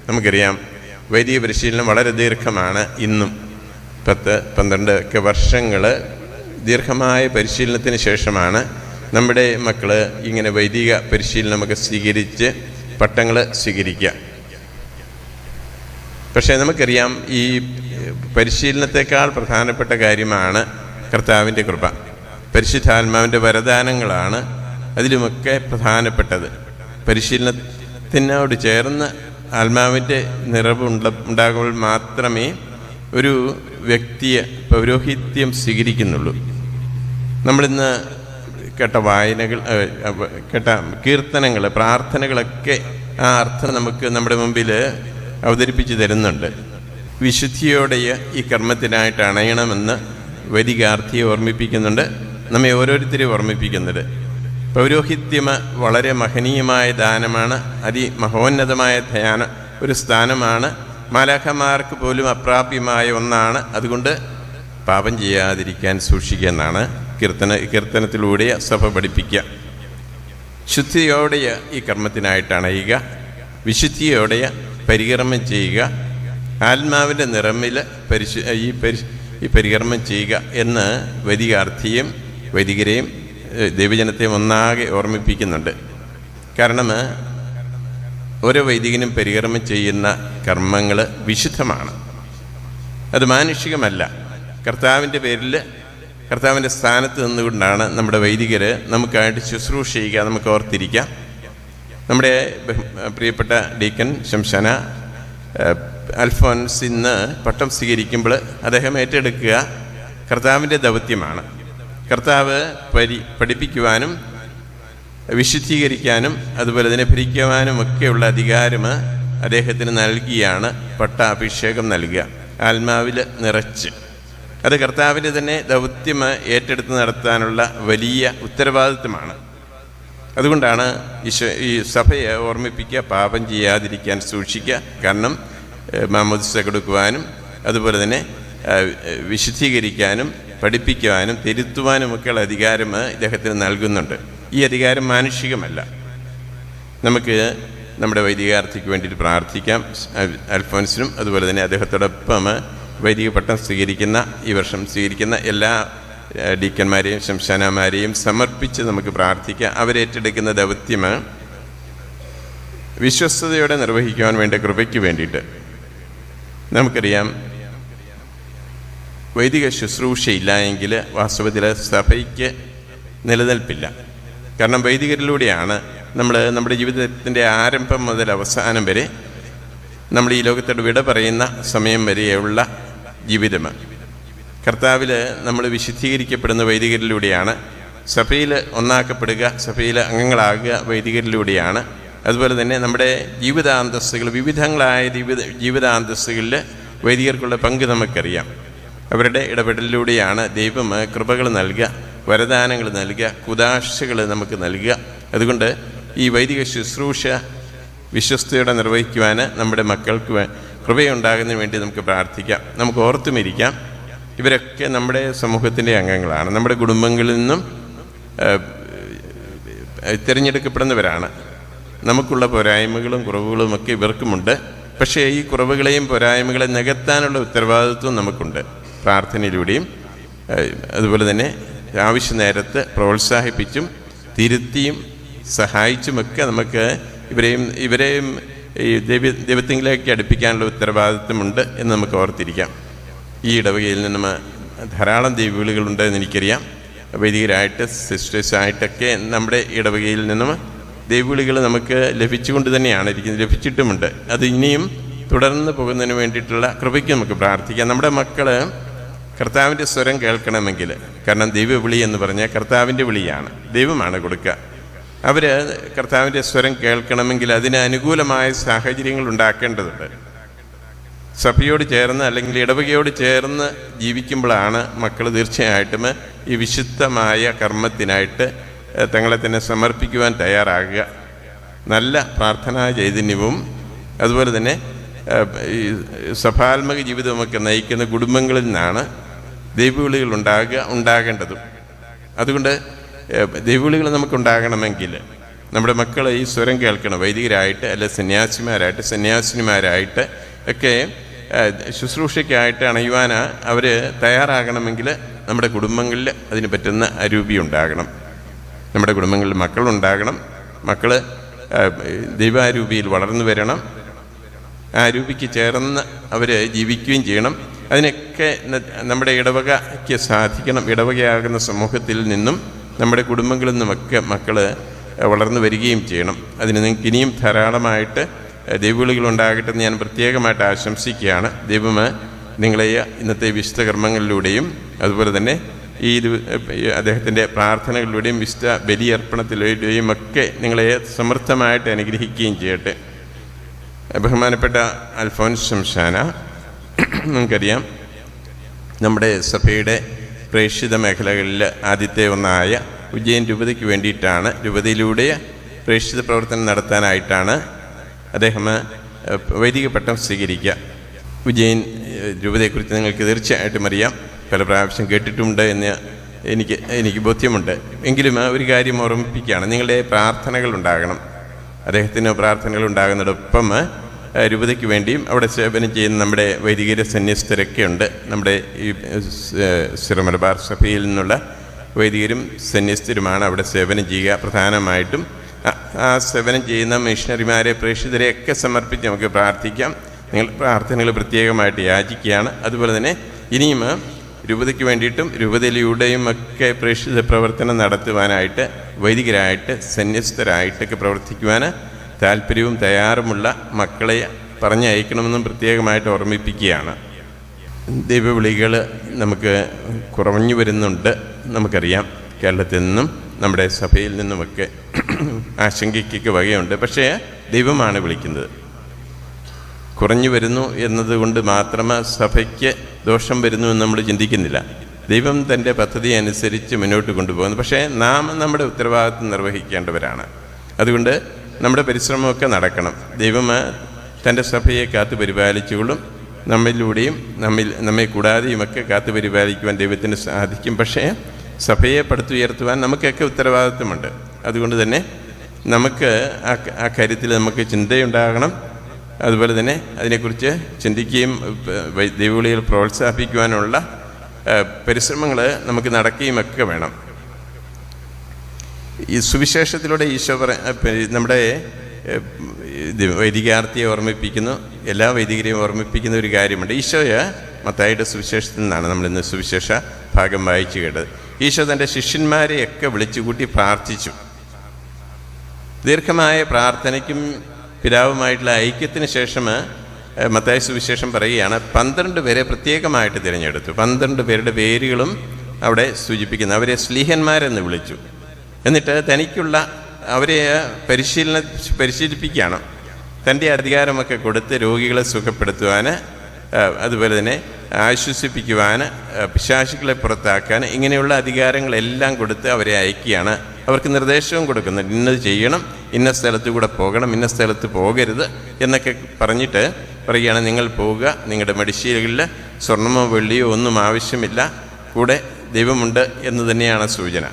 നമുക്കറിയാം വൈദിക പരിശീലനം വളരെ ദീർഘമാണ്. ഇന്നും 10-12 ഒക്കെ വർഷങ്ങൾ ദീർഘമായ പരിശീലനത്തിന് ശേഷമാണ് നമ്മുടെ മക്കൾ ഇങ്ങനെ വൈദിക പരിശീലനമൊക്കെ സ്വീകരിച്ച് പട്ടങ്ങൾ സ്വീകരിക്കുക. പക്ഷേ നമുക്കറിയാം ഈ പരിശീലനത്തെക്കാൾ പ്രധാനപ്പെട്ട കാര്യമാണ് കർത്താവിൻ്റെ കൃപ. പരിശുദ്ധാത്മാവിൻ്റെ വരദാനങ്ങളാണ് അതിലുമൊക്കെ പ്രധാനപ്പെട്ടത്. പരിശീലനത്തിനോട് ചേർന്ന് ആത്മാവിൻ്റെ നിറവ് ഉണ്ടാകുമ്പോൾ മാത്രമേ ഒരു വ്യക്തിയെ പൗരോഹിത്യം സ്വീകരിക്കുന്നുള്ളൂ. നമ്മളിന്ന് കേട്ട വായനകൾ, കേട്ട കീർത്തനങ്ങൾ, പ്രാർത്ഥനകളൊക്കെ ആ അർത്ഥം നമുക്ക് നമ്മുടെ മുമ്പിൽ അവതരിപ്പിച്ച് തരുന്നുണ്ട്. വിശുദ്ധിയോടെ ഈ കർമ്മത്തിനായിട്ട് അണയണമെന്ന് വൈദികാർത്ഥിയെ ഓർമ്മിപ്പിക്കുന്നുണ്ട്, നമ്മെ ഓരോരുത്തരെയും ഓർമ്മിപ്പിക്കുന്നുണ്ട്. പൗരോഹിത്യം വളരെ മഹനീയമായ ദാനമാണ്, അതിമഹോന്നതമായ ഒരു സ്ഥാനമാണ്, മാലാഖമാർക്ക് പോലും അപ്രാപ്യമായ ഒന്നാണ്. അതുകൊണ്ട് പാപം ചെയ്യാതിരിക്കാൻ സൂക്ഷിക്കുക എന്നാണ് കീർത്തനത്തിലൂടെ സഭ പഠിപ്പിക്കുക. ശുദ്ധിയോടെ ഈ കർമ്മത്തിനായിട്ട് അണയുക, വിശുദ്ധിയോടെ പരികർമ്മം ചെയ്യുക, ആത്മാവിൻ്റെ നിറമിൽ ഈ പരികർമ്മം ചെയ്യുക എന്ന് വൈദികാർത്ഥിയും വൈദികരെയും ദൈവജനത്തെയും ഒന്നാകെ ഓർമ്മിപ്പിക്കുന്നുണ്ട്. കാരണം ഓരോ വൈദികനും പരികർമ്മം ചെയ്യുന്ന കർമ്മങ്ങൾ വിശുദ്ധമാണ്, അത് മാനുഷികമല്ല. കർത്താവിൻ്റെ പേരിൽ, കർത്താവിൻ്റെ സ്ഥാനത്ത് നിന്നുകൊണ്ടാണ് നമ്മുടെ വൈദികർ നമുക്കായിട്ട് ശുശ്രൂഷ ചെയ്യുക. നമുക്ക് ഓർത്തിരിക്കാം, നമ്മുടെ പ്രിയപ്പെട്ട ഡീക്കൻ ശംശന അൽഫോൻസ് ഇന്ന് പട്ടം സ്വീകരിക്കുമ്പോൾ അദ്ദേഹം ഏറ്റെടുക്കുക കർത്താവിൻ്റെ ദൗത്യമാണ്. കർത്താവ് പഠിപ്പിക്കുവാനും വിശുദ്ധീകരിക്കാനും അതുപോലെ തന്നെ ഭരിക്കുവാനും ഒക്കെയുള്ള അധികാരം അദ്ദേഹത്തിന് നൽകിയാണ് പട്ടാഭിഷേകം നൽകുക, ആത്മാവിൽ നിറച്ച്. അത് കർത്താവിൻ്റെ തന്നെ ദൗത്യം ഏറ്റെടുത്ത് നടത്താനുള്ള വലിയ ഉത്തരവാദിത്വമാണ്. അതുകൊണ്ടാണ് ഈ സഭയെ ഓർമ്മിപ്പിക്കുക, പാപം ചെയ്യാതിരിക്കാൻ സൂക്ഷിക്കുക. കാരണം മാമോദിസ കൊടുക്കുവാനും അതുപോലെ തന്നെ വിശുദ്ധീകരിക്കാനും പഠിപ്പിക്കുവാനും തിരുത്തുവാനുമൊക്കെയുള്ള അധികാരം ഇദ്ദേഹത്തിന് നൽകുന്നുണ്ട്. ഈ അധികാരം മാനുഷികമല്ല. നമുക്ക് നമ്മുടെ വൈദികാർത്ഥിക്ക് വേണ്ടിയിട്ട് പ്രാർത്ഥിക്കാം. അൽഫോൻസിനും അതുപോലെ തന്നെ അദ്ദേഹത്തോടൊപ്പം വൈദിക പട്ടം സ്വീകരിക്കുന്ന, ഈ വർഷം സ്വീകരിക്കുന്ന എല്ലാ ഡീക്കന്മാരെയും ശംശാനമാരെയും സമർപ്പിച്ച് നമുക്ക് പ്രാർത്ഥിക്കാം. അവരേറ്റെടുക്കുന്ന ദൗത്യം വിശ്വസ്തയോടെ നിർവഹിക്കുവാൻ വേണ്ട കൃപയ്ക്ക് വേണ്ടിയിട്ട്. നമുക്കറിയാം, വൈദിക ശുശ്രൂഷയില്ല എങ്കിൽ വാസ്തവത്തിൽ സഭയ്ക്ക് നിലനിൽപ്പില്ല. കാരണം വൈദികരിലൂടെയാണ് നമ്മുടെ ജീവിതത്തിൻ്റെ ആരംഭം മുതൽ അവസാനം വരെ, നമ്മൾ ഈ ലോകത്തോട് വിട പറയുന്ന സമയം വരെയുള്ള ജീവിതം. കർത്താവിൽ നമ്മൾ വിശുദ്ധീകരിക്കപ്പെടുന്ന വൈദികരിലൂടെയാണ്. സഭയിൽ ഒന്നാക്കപ്പെടുക, സഭയിൽ അംഗങ്ങളാകുക വൈദികരിലൂടെയാണ്. അതുപോലെ തന്നെ നമ്മുടെ ജീവിതാന്തസ്തുകൾ, വിവിധങ്ങളായ ജീവിതാന്തസ്തുകളിൽ വൈദികർക്കുള്ള പങ്ക് നമുക്കറിയാം. അവരുടെ ഇടപെടലിലൂടെയാണ് ദൈവം കൃപകൾ നൽകുക, വരദാനങ്ങൾ നൽകുക, കുദാശകൾ നമുക്ക് നൽകുക. അതുകൊണ്ട് ഈ വൈദിക ശുശ്രൂഷ വിശ്വസ്തയോടെ നിർവഹിക്കുവാൻ നമ്മുടെ മക്കൾക്ക് കൃപയുണ്ടാകുന്നതിന് വേണ്ടി നമുക്ക് പ്രാർത്ഥിക്കാം. നമുക്ക് ഓർത്തുമിരിക്കാം, ഇവരൊക്കെ നമ്മുടെ സമൂഹത്തിൻ്റെ അംഗങ്ങളാണ്, നമ്മുടെ കുടുംബങ്ങളിൽ നിന്നും തിരഞ്ഞെടുക്കപ്പെടുന്നവരാണ്. നമുക്കുള്ള പോരായ്മകളും കുറവുകളും ഒക്കെ ഇവർക്കുമുണ്ട്. പക്ഷേ ഈ കുറവുകളെയും പോരായ്മകളെ നികത്താനുള്ള ഉത്തരവാദിത്വം നമുക്കുണ്ട്. പ്രാർത്ഥനയിലൂടെയും അതുപോലെ തന്നെ ആവശ്യ നേരത്ത് പ്രോത്സാഹിപ്പിച്ചും തിരുത്തിയും സഹായിച്ചുമൊക്കെ നമുക്ക് ഇവരെയും ഈ ദൈവത്തിലേക്ക് അടുപ്പിക്കാനുള്ള ഉത്തരവാദിത്വമുണ്ട് എന്ന് നമുക്ക് ഓർത്തിരിക്കാം. ഈ ഇടവകയിൽ നിന്നും ധാരാളം ദൈവവിളികളുണ്ട് എന്ന് എനിക്കറിയാം. വൈദികരായിട്ട് സിസ്റ്റേഴ്സായിട്ടൊക്കെ നമ്മുടെ ഇടവകയിൽ നിന്നും ദൈവവിളികൾ നമുക്ക് ലഭിച്ചുകൊണ്ട് തന്നെയാണ് ഇരിക്കുന്നത്, ലഭിച്ചിട്ടുമുണ്ട്. അത് ഇനിയും തുടർന്ന് പോകുന്നതിന് വേണ്ടിയിട്ടുള്ള കൃപയ്ക്ക് നമുക്ക് പ്രാർത്ഥിക്കാം. നമ്മുടെ മക്കൾ കർത്താവിൻ്റെ സ്വരം കേൾക്കണമെങ്കിൽ, കാരണം ദൈവവിളി എന്ന് പറഞ്ഞാൽ കർത്താവിൻ്റെ വിളിയാണ്, ദൈവമാണ് കൊടുക്കുക. അവർ കർത്താവിൻ്റെ സ്വരം കേൾക്കണമെങ്കിൽ അതിന് അനുകൂലമായ സാഹചര്യങ്ങൾ ഉണ്ടാക്കേണ്ടതുണ്ട്. സഭയോട് ചേർന്ന് അല്ലെങ്കിൽ ഇടവകയോട് ചേർന്ന് ജീവിക്കുമ്പോഴാണ് മക്കൾ തീർച്ചയായിട്ടും ഈ വിശുദ്ധമായ കർമ്മത്തിനായിട്ട് തങ്ങളെ തന്നെ സമർപ്പിക്കുവാൻ തയ്യാറാകുക. നല്ല പ്രാർത്ഥനാ ചൈതന്യവും അതുപോലെ തന്നെ ഈ സഭാത്മക ജീവിതമൊക്കെ നയിക്കുന്ന കുടുംബങ്ങളിൽ നിന്നാണ് ദൈവവിളികൾ ഉണ്ടാകേണ്ടതും. അതുകൊണ്ട് ദൈവവിളികൾ നമുക്കുണ്ടാകണമെങ്കിൽ നമ്മുടെ മക്കൾ ഈ സ്വരം കേൾക്കണം. വൈദികരായിട്ട് അല്ലെ സന്യാസിമാരായിട്ട് സന്യാസിനിമാരായിട്ട് ഒക്കെ ശുശ്രൂഷയ്ക്കായിട്ട് അണയുവാൻ അവർ തയ്യാറാകണമെങ്കിൽ നമ്മുടെ കുടുംബങ്ങളിൽ അതിന് പറ്റുന്ന അരൂപി ഉണ്ടാകണം. നമ്മുടെ കുടുംബങ്ങളിൽ മക്കളുണ്ടാകണം. മക്കൾ ദൈവാരൂപിയിൽ വളർന്നു വരണം. ആ രൂപിക്ക് ചേർന്ന് അവർ ജീവിക്കുകയും ചെയ്യണം. അതിനൊക്കെ നമ്മുടെ ഇടവകയ്ക്ക് സാധിക്കണം. ഇടവകയാകുന്ന സമൂഹത്തിൽ നിന്നും നമ്മുടെ കുടുംബങ്ങളിൽ നിന്നുമൊക്കെ മക്കൾ വളർന്നു വരികയും ചെയ്യണം. അതിന് നിങ്ങൾക്ക് ഇനിയും ധാരാളമായിട്ട് ദൈവവിളികളുണ്ടാകട്ടെ എന്ന് ഞാൻ പ്രത്യേകമായിട്ട് ആശംസിക്കുകയാണ്. ദൈവം നിങ്ങളെ ഇന്നത്തെ വിശുദ്ധ കർമ്മങ്ങളിലൂടെയും അതുപോലെ തന്നെ ഈ അദ്ദേഹത്തിൻ്റെ പ്രാർത്ഥനകളിലൂടെയും വിശുദ്ധ ബലിയർപ്പണത്തിലൂടെയും ഒക്കെ നിങ്ങളെ സമൃദ്ധമായിട്ട് അനുഗ്രഹിക്കുകയും ചെയ്യട്ടെ. ബഹുമാനപ്പെട്ട അൽഫോൻസ് ശംശാന, നമുക്കറിയാം നമ്മുടെ സഭയുടെ പ്രേക്ഷിത മേഖലകളിൽ ആദ്യത്തെ ഒന്നായ ഉജ്ജയിൻ രൂപതയ്ക്ക് വേണ്ടിയിട്ടാണ്, രൂപതയിലൂടെ പ്രേക്ഷിത പ്രവർത്തനം നടത്താനായിട്ടാണ് അദ്ദേഹം വൈദിക പട്ടം സ്വീകരിക്കുക. ഉജ്ജയിൻ രൂപതയെക്കുറിച്ച് നിങ്ങൾക്ക് തീർച്ചയായിട്ടും അറിയാം, പല പ്രാവശ്യം കേട്ടിട്ടുണ്ട് എന്ന് എനിക്ക് ബോധ്യമുണ്ട്. എങ്കിലും ഒരു കാര്യം ഓർമ്മിപ്പിക്കുകയാണ്, നിങ്ങളുടെ പ്രാർത്ഥനകൾ ഉണ്ടാകണം. അദ്ദേഹത്തിന് പ്രാർത്ഥനകൾ ഉണ്ടാകുന്നതോടൊപ്പം രൂപതയ്ക്ക് വേണ്ടിയും അവിടെ സേവനം ചെയ്യുന്ന നമ്മുടെ വൈദികര സന്യസ്തരൊക്കെ ഉണ്ട്. നമ്മുടെ ഈ സിറോ മലബാർ സഭയിൽ നിന്നുള്ള വൈദികരും സന്യസ്തരുമാണ് അവിടെ സേവനം ചെയ്യുക. പ്രധാനമായിട്ടും ആ സേവനം ചെയ്യുന്ന മിഷണറിമാരെ പ്രേക്ഷിതരെയൊക്കെ സമർപ്പിച്ച് നമുക്ക് പ്രാർത്ഥിക്കാം. നിങ്ങൾ പ്രാർത്ഥനകൾ പ്രത്യേകമായിട്ട് യാചിക്കുകയാണ്. അതുപോലെ തന്നെ ഇനിയും രൂപതയ്ക്ക് വേണ്ടിയിട്ടും രൂപതയിലൂടെയും ഒക്കെ പ്രേക്ഷിത പ്രവർത്തനം നടത്തുവാനായിട്ട് വൈദികരായിട്ട് സന്യസ്തരായിട്ടൊക്കെ പ്രവർത്തിക്കുവാൻ താല്പര്യവും തയ്യാറുമുള്ള മക്കളെ പറഞ്ഞയക്കണമെന്നും പ്രത്യേകമായിട്ട് ഓർമ്മിപ്പിക്കുകയാണ്. ദൈവവിളികൾ നമുക്ക് കുറഞ്ഞു വരുന്നുണ്ട്. നമുക്കറിയാം, കേരളത്തിൽ നിന്നും നമ്മുടെ സഭയിൽ നിന്നുമൊക്കെ ആശങ്കയ്ക്കൊക്കെ വകയുണ്ട്. പക്ഷേ ദൈവമാണ് വിളിക്കുന്നത്. കുറഞ്ഞു വരുന്നു എന്നതുകൊണ്ട് മാത്രമേ സഭയ്ക്ക് ദോഷം വരുന്നു എന്ന് നമ്മൾ ചിന്തിക്കുന്നില്ല. ദൈവം തൻ്റെ പദ്ധതി അനുസരിച്ച് മുന്നോട്ട് കൊണ്ടുപോകുന്നു. പക്ഷേ നാം നമ്മുടെ ഉത്തരവാദിത്വം നിർവഹിക്കേണ്ടവരാണ്. അതുകൊണ്ട് നമ്മുടെ പരിശ്രമമൊക്കെ നടക്കണം. ദൈവം തൻ്റെ സഭയെ കാത്തു പരിപാലിച്ചുകൊള്ളും. നമ്മിലൂടെയും നമ്മെ കൂടാതെയുമൊക്കെ കാത്തു പരിപാലിക്കുവാൻ ദൈവത്തിന് സാധിക്കും. പക്ഷേ സഭയെ പടുത്തുയർത്തുവാൻ നമുക്കൊക്കെ ഉത്തരവാദിത്വമുണ്ട്. അതുകൊണ്ട് തന്നെ നമുക്ക് ആ കാര്യത്തിൽ നമുക്ക് ചിന്തയുണ്ടാകണം. അതുപോലെ തന്നെ അതിനെക്കുറിച്ച് ചിന്തിക്കുകയും ദൈവവിളികൾ പ്രോത്സാഹിപ്പിക്കുവാനുള്ള പരിശ്രമങ്ങൾ നമുക്ക് നടക്കുകയും ഒക്കെ വേണം. ഈ സുവിശേഷത്തിലൂടെ ഈശോ നമ്മുടെ വൈദികാർത്ഥിയെ ഓർമ്മിപ്പിക്കുന്നു, എല്ലാ വൈദികരെയും ഓർമ്മിപ്പിക്കുന്ന ഒരു കാര്യമുണ്ട്. ഈശോയെ മത്തായിയുടെ സുവിശേഷത്തിൽ നിന്നാണ് നമ്മളിന്ന് സുവിശേഷ ഭാഗം വായിച്ചു കേട്ടത്. ഈശോ തൻ്റെ ശിഷ്യന്മാരെയൊക്കെ വിളിച്ചുകൂട്ടി പ്രാർത്ഥിച്ചു. ദീർഘമായ പ്രാർത്ഥനയ്ക്കും പിതാവുമായിട്ടുള്ള ഐക്യത്തിന് ശേഷം മത്തായി സുവിശേഷം പറയുകയാണ്, 12 പേരെ പ്രത്യേകമായിട്ട് തിരഞ്ഞെടുത്തു. 12 പേരുടെ പേരുകളും അവിടെ സൂചിപ്പിക്കുന്നു. അവരെ സ്ലീഹന്മാരെന്ന് വിളിച്ചു. എന്നിട്ട് തനിക്കുള്ള അവരെ പരിശീലിപ്പിക്കുകയാണ്. തൻ്റെ അധികാരമൊക്കെ കൊടുത്ത് രോഗികളെ സുഖപ്പെടുത്തുവാൻ, അതുപോലെ തന്നെ ആശ്വസിപ്പിക്കുവാൻ, പിശാചുക്കളെ പുറത്താക്കാൻ, ഇങ്ങനെയുള്ള അധികാരങ്ങളെല്ലാം കൊടുത്ത് അവരെ അയക്കുകയാണ്. അവർക്ക് നിർദ്ദേശവും കൊടുക്കുന്നുണ്ട്. ഇന്നത് ചെയ്യണം, ഇന്ന സ്ഥലത്ത് കൂടെ പോകണം, ഇന്ന സ്ഥലത്ത് പോകരുത് എന്നൊക്കെ പറഞ്ഞിട്ട് പറയുകയാണ്, നിങ്ങൾ പോവുക, നിങ്ങളുടെ മടിശീലകളിൽ സ്വർണ്ണമോ വെള്ളിയോ ഒന്നും ആവശ്യമില്ല, കൂടെ ദൈവമുണ്ട് എന്ന് തന്നെയാണ് സൂചന.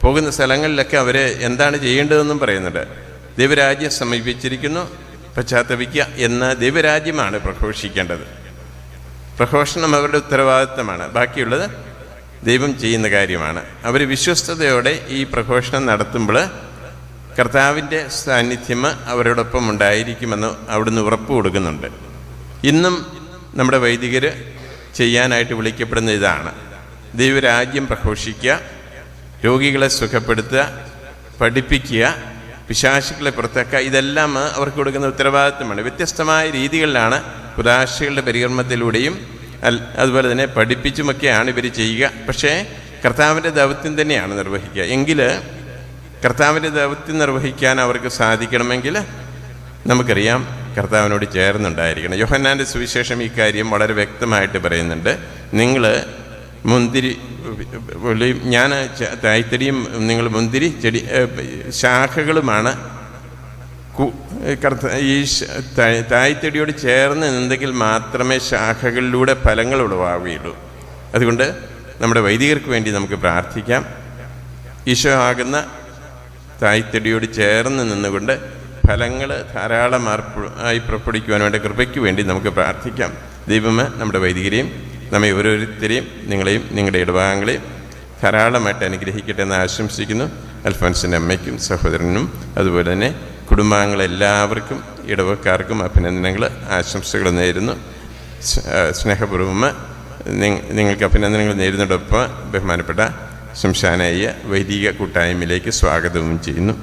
പോകുന്ന സ്ഥലങ്ങളിലൊക്കെ അവർ എന്താണ് ചെയ്യേണ്ടതെന്നും പറയുന്നുണ്ട്. ദൈവരാജ്യം സമീപിച്ചിരിക്കുന്നു, പശ്ചാത്തപിക്കുക എന്ന ദൈവരാജ്യമാണ് പ്രഘോഷിക്കേണ്ടത്. പ്രഘോഷണം അവരുടെ ഉത്തരവാദിത്തമാണ്. ബാക്കിയുള്ളത് ദൈവം ചെയ്യുന്ന കാര്യമാണ്. അവർ വിശ്വസ്തയോടെ ഈ പ്രഘോഷണം നടത്തുമ്പോൾ കർത്താവിൻ്റെ സാന്നിധ്യം അവരോടൊപ്പം ഉണ്ടായിരിക്കുമെന്ന് അവിടുന്ന് ഉറപ്പ് കൊടുക്കുന്നുണ്ട്. ഇന്നും നമ്മുടെ വൈദികർ ചെയ്യാനായിട്ട് വിളിക്കപ്പെടുന്ന ഇതാണ്: ദൈവരാജ്യം പ്രഘോഷിക്കുക, രോഗികളെ സുഖപ്പെടുത്തുക, പഠിപ്പിക്കുക, പിശാചുക്കളെ പുറത്താക്കുക. ഇതെല്ലാം അവർക്ക് കൊടുക്കുന്ന ഉത്തരവാദിത്വമാണ്. വ്യത്യസ്തമായ രീതികളിലാണ് കുദാശകളുടെ പരികർമ്മത്തിലൂടെയും അതുപോലെ തന്നെ പഠിപ്പിച്ചുമൊക്കെയാണ് ഇവർ ചെയ്യുക. പക്ഷേ കർത്താവിൻ്റെ ദൗത്യം തന്നെയാണ് നിർവഹിക്കുക. എങ്കിൽ കർത്താവിൻ്റെ ദൗത്യം നിർവഹിക്കാൻ അവർക്ക് സാധിക്കണമെങ്കിൽ നമുക്കറിയാം, കർത്താവിനോട് ചേർന്നുണ്ടായിരിക്കണം. യോഹന്നാൻ്റെ സുവിശേഷം ഈ കാര്യം വളരെ വ്യക്തമായിട്ട് പറയുന്നുണ്ട്. നിങ്ങൾ മുന്തിരി ഞാൻ തായ്തടിയും നിങ്ങൾ മുന്തിരി ചെടി ശാഖകളുമാണ്. ഈ തായ്തടിയോട് ചേർന്ന് നിന്നെങ്കിൽ മാത്രമേ ശാഖകളിലൂടെ ഫലങ്ങൾ ഉളവാകുകയുള്ളൂ. അതുകൊണ്ട് നമ്മുടെ വൈദികർക്ക് വേണ്ടി നമുക്ക് പ്രാർത്ഥിക്കാം. ഈശോ ആകുന്ന തായ്തടിയോട് ചേർന്ന് നിന്നുകൊണ്ട് ഫലങ്ങൾ ധാരാളം ആയി പുറപ്പെടുവിക്കുവാൻ വേണ്ട കൃപയ്ക്ക് വേണ്ടി നമുക്ക് പ്രാർത്ഥിക്കാം. ദൈവമേ നമ്മുടെ വൈദികരെയും നമ്മെ ഓരോരുത്തരെയും നിങ്ങളെയും നിങ്ങളുടെ ഇടഭാഗങ്ങളെയും ധാരാളമായിട്ട് അനുഗ്രഹിക്കട്ടെ എന്ന് ആശംസിക്കുന്നു. അൽഫോൻസിൻ്റെ അമ്മയ്ക്കും സഹോദരനും അതുപോലെ തന്നെ കുടുംബാംഗങ്ങളെല്ലാവർക്കും ഇടവക്കാർക്കും അഭിനന്ദനങ്ങൾ ആശംസകൾ നേരുന്നു. സ്നേഹപൂർവ്വം നിങ്ങൾക്ക് അഭിനന്ദനങ്ങൾ നേരുന്നതോടൊപ്പം ബഹുമാനപ്പെട്ട ശംശാനയ്യ വൈദിക കൂട്ടായ്മയിലേക്ക് സ്വാഗതവും ചെയ്യുന്നു.